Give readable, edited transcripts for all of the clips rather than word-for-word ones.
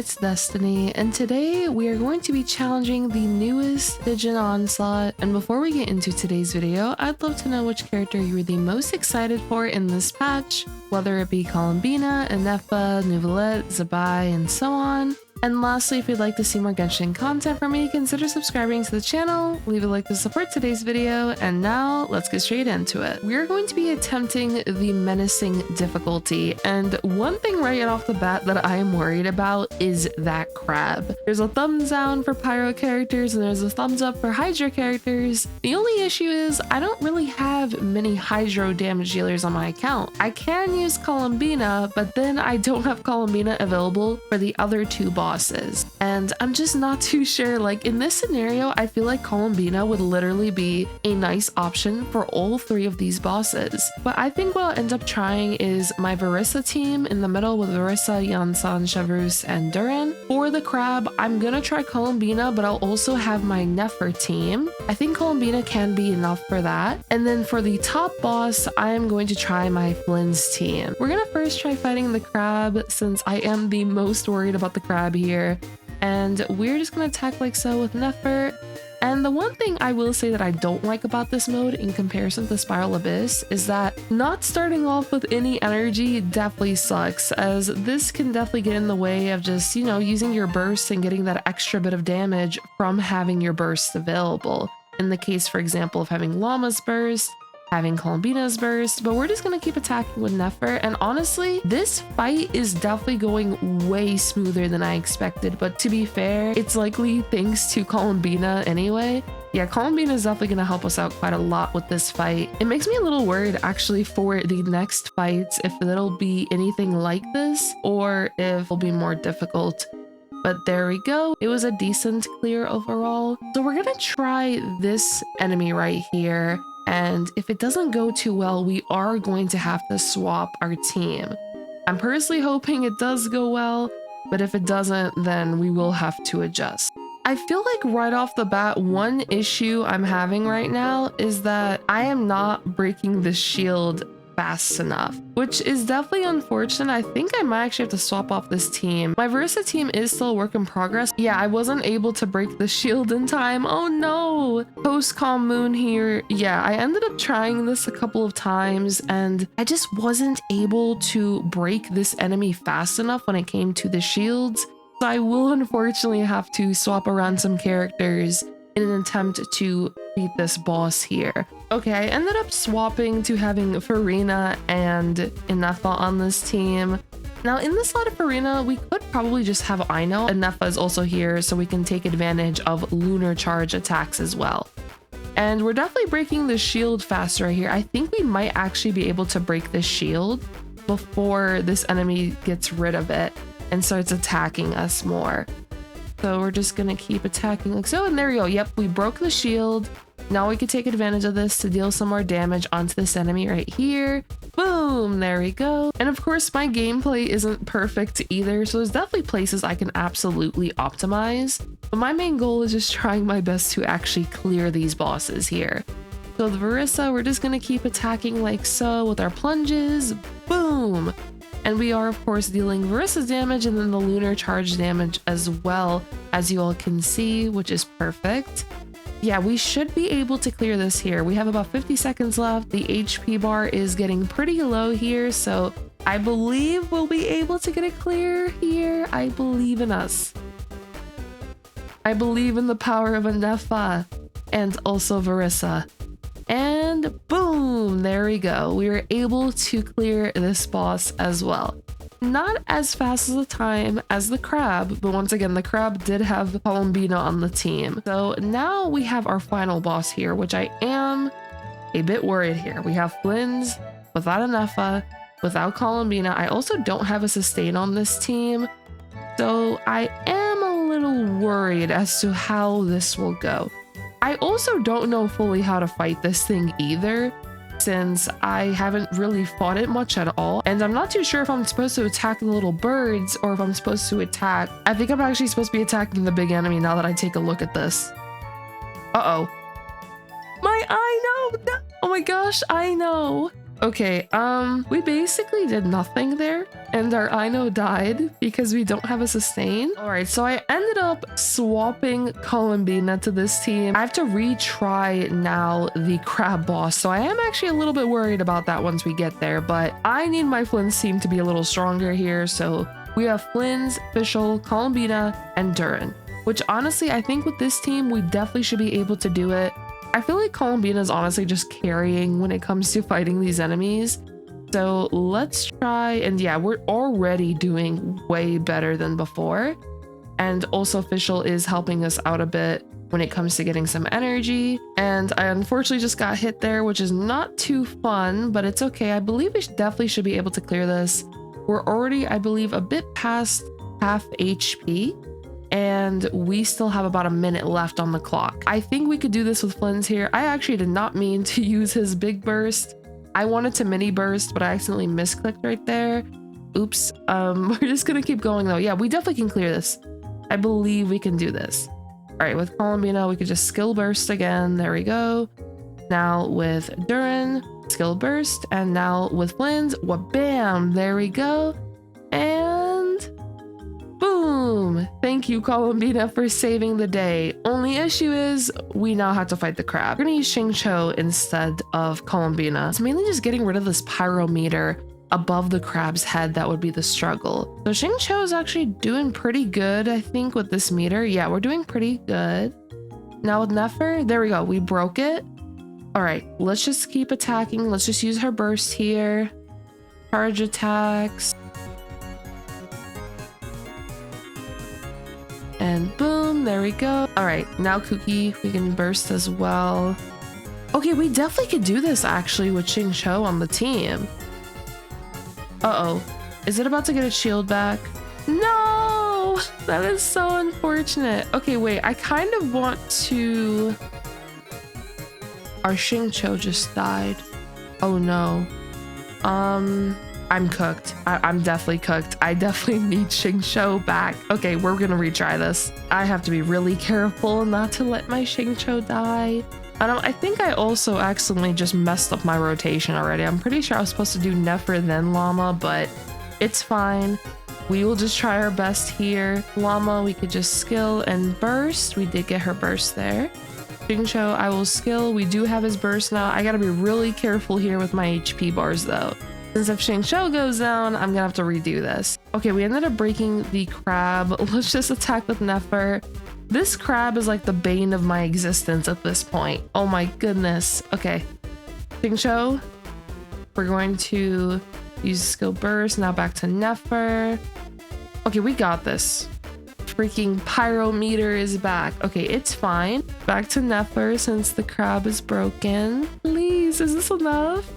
it's Destiny, and today we are going to be challenging the newest Stygian Onslaught. And before we get into today's video, I'd love to know which character you were the most excited for in this patch, whether it be Columbina, Ineffa, Neuvillette, Zibai, and so on. And lastly, if you'd like to see more Genshin content from me, consider subscribing to the channel, leave a like to support today's video, and now let's get straight into it. We're going to be attempting the menacing difficulty, and one thing right off the bat that I am worried about is that crab. There's a thumbs down for Pyro characters and there's a thumbs up for Hydro characters. The only issue is I don't really have many Hydro damage dealers on my account. I can use Columbina, but then I don't have Columbina available for the other two bosses. And I'm just not too sure. Like in this scenario, I feel like Columbina would literally be a nice option for all three of these bosses. But I think what I'll end up trying is my Verissa team in the middle with Verissa, Yansan, Chevreuse, and Duran. For the crab, I'm gonna try Columbina, but I'll also have my Nefer team. I think Columbina can be enough for that. And then for the top boss, I am going to try my Flynn's team. We're gonna first try fighting the crab since I am the most worried about the crab here, and we're just gonna attack like so with Nefer. And the one thing I will say that I don't like about this mode in comparison to Spiral Abyss is that not starting off with any energy definitely sucks, as this can definitely get in the way of just, you know, using your burst and getting that extra bit of damage from having your burst available. In the case, for example, of having Llama's burst, having Columbina's burst, but we're just gonna keep attacking with Nefer. And honestly, this fight is definitely going way smoother than I expected, but to be fair, it's likely thanks to Columbina anyway. Yeah, Columbina is definitely gonna help us out quite a lot with this fight. It makes me a little worried actually for the next fights, if it'll be anything like this or if it'll be more difficult. But there we go. It was a decent clear overall. So we're gonna try this enemy right here. And if it doesn't go too well, we are going to have to swap our team. I'm personally hoping it does go well, but if it doesn't, then we will have to adjust. I feel like right off the bat, one issue I'm having right now is that I am not breaking the shield fast enough, which is definitely unfortunate. I think I might actually have to swap off this team. My Verissa team is still a work in progress. Yeah, I wasn't able to break the shield in time. Oh no! Post-Calm Moon here. Yeah, I ended up trying this a couple of times and I just wasn't able to break this enemy fast enough when it came to the shields. So I will unfortunately have to swap around some characters in an attempt to beat this boss here. Okay, I ended up swapping to having Farina and Ineffa on this team. Now in this slot of Farina, we could probably just have Ino. Ineffa is also here, so we can take advantage of lunar charge attacks as well. And we're definitely breaking the shield faster here. I think we might actually be able to break this shield before this enemy gets rid of it and starts attacking us more. So we're just gonna keep attacking like so, and there we go. Yep, we broke the shield. Now we can take advantage of this to deal some more damage onto this enemy right here. Boom, there we go. And of course, my gameplay isn't perfect either, so there's definitely places I can absolutely optimize. But my main goal is just trying my best to actually clear these bosses here. So the Verissa, we're just gonna keep attacking like so with our plunges. Boom. And we are, of course, dealing Verissa's damage and then the lunar charge damage as well, as you all can see, which is perfect. Yeah, we should be able to clear this here. We have about 50 seconds left. The HP bar is getting pretty low here, so I believe we'll be able to get it clear here. I believe in us. I believe in the power of Ineffa and also Verissa. And boom, there we go. We were able to clear this boss as well. Not as fast as the time as the crab, but once again, the crab did have Columbina on the team. So now we have our final boss here, which I am a bit worried here. We have Flynn's without Ineffa, without Columbina. I also don't have a sustain on this team, so I am a little worried as to how this will go. I also don't know fully how to fight this thing either, since I haven't really fought it much at all. And I'm not too sure if I'm supposed to attack the little birds or if I'm supposed to attack... I think I'm actually supposed to be attacking the big enemy now that I take a look at this. Uh-oh. My Ino! No. Oh my gosh, Ino! Okay, we basically did nothing there, and our Ino died because we don't have a sustain. All right, so I ended up swapping Columbina to this team. I have to retry now the crab boss, so I am actually a little bit worried about that once we get there, but I need my Flynn's team to be a little stronger here, so we have Flynn's, Fischl, Columbina, and Durin, which honestly, I think with this team, we definitely should be able to do it. I feel like Columbina is honestly just carrying when it comes to fighting these enemies. So let's try, and yeah, we're already doing way better than before. And also Fischl is helping us out a bit when it comes to getting some energy. And I unfortunately just got hit there, which is not too fun, but it's okay. I believe we definitely should be able to clear this. We're already, I believe, a bit past half HP. And we still have about a minute left on the clock. I think we could do this with Flynn's here. I actually did not mean to use his big burst. I wanted to mini burst, but I accidentally misclicked right there. Oops. We're just gonna keep going though. Yeah, we definitely can clear this. I believe we can do this. All right, with Columbina, we could just skill burst again. There we go. Now with Durin, skill burst. And now with Flynn's, bam, there we go. And boom! Thank you, Columbina, for saving the day. Only issue is we now have to fight the crab. We're gonna use Xingqiu instead of Columbina. It's mainly just getting rid of this pyrometer above the crab's head that would be the struggle. So Xingqiu is actually doing pretty good, I think, with this meter. Yeah, we're doing pretty good. Now with Nefer, there we go. We broke it. All right, let's just keep attacking. Let's just use her burst here. Charge attacks. And boom, there we go. All right, now Kuki, we can burst as well. Okay, we definitely could do this actually with Xingqiu on the team. Uh-oh, is it about to get its shield back? No, that is so unfortunate. Okay, wait, I kind of want to... Our Xingqiu just died. Oh no. I'm cooked. I'm definitely cooked. I definitely need Xingqiu back. Okay, we're gonna retry this. I have to be really careful not to let my Xingqiu die. I think I also accidentally just messed up my rotation already. I'm pretty sure I was supposed to do Nefer then Llama, but it's fine. We will just try our best here. Llama, we could just skill and burst. We did get her burst there. Xingqiu, I will skill. We do have his burst now. I gotta be really careful here with my HP bars though. Since if Xingqiu goes down, I'm gonna have to redo this. Okay, we ended up breaking the crab. Let's just attack with Nefer. This crab is like the bane of my existence at this point. Oh my goodness. Okay, Xingqiu, we're going to use skill burst. Now back to Nefer. Okay, we got this. Freaking pyrometer is back. Okay, it's fine. Back to Nefer since the crab is broken. Please, is this enough?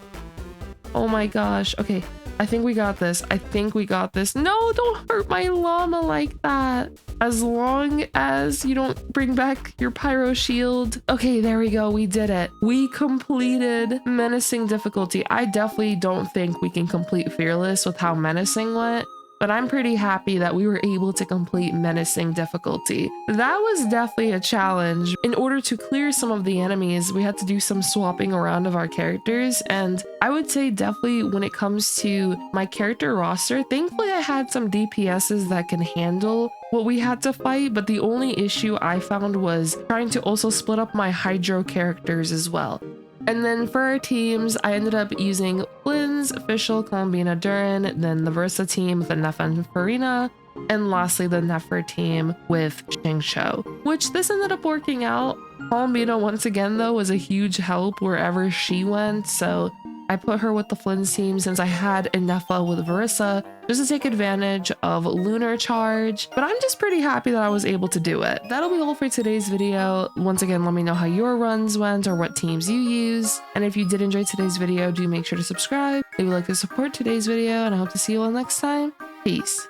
Oh my gosh. Okay, I think we got this. I think we got this. No, don't hurt my llama like that. As long as you don't bring back your pyro shield. Okay, there we go. We did it. We completed menacing difficulty. I definitely don't think we can complete fearless with how menacing went, but I'm pretty happy that we were able to complete menacing difficulty. That was definitely a challenge. In order to clear some of the enemies, we had to do some swapping around of our characters, and I would say definitely when it comes to my character roster, thankfully I had some DPSs that can handle what we had to fight, but the only issue I found was trying to also split up my hydro characters as well. And then for our teams, I ended up using Flynn's, Fischl, Columbina, Durin, then the Versa team with Ineffa and Farina, and lastly the Nefer team with Xingqiu, which this ended up working out. Columbina once again though was a huge help wherever she went, so I put her with the Flynn's team since I had Ineffa with Versa just to take advantage of Lunar Charge, but I'm just pretty happy that I was able to do it. That'll be all for today's video. Once again, let me know how your runs went or what teams you use, and if you did enjoy today's video, do make sure to subscribe if you like to support today's video, and I hope to see you all next time. Peace.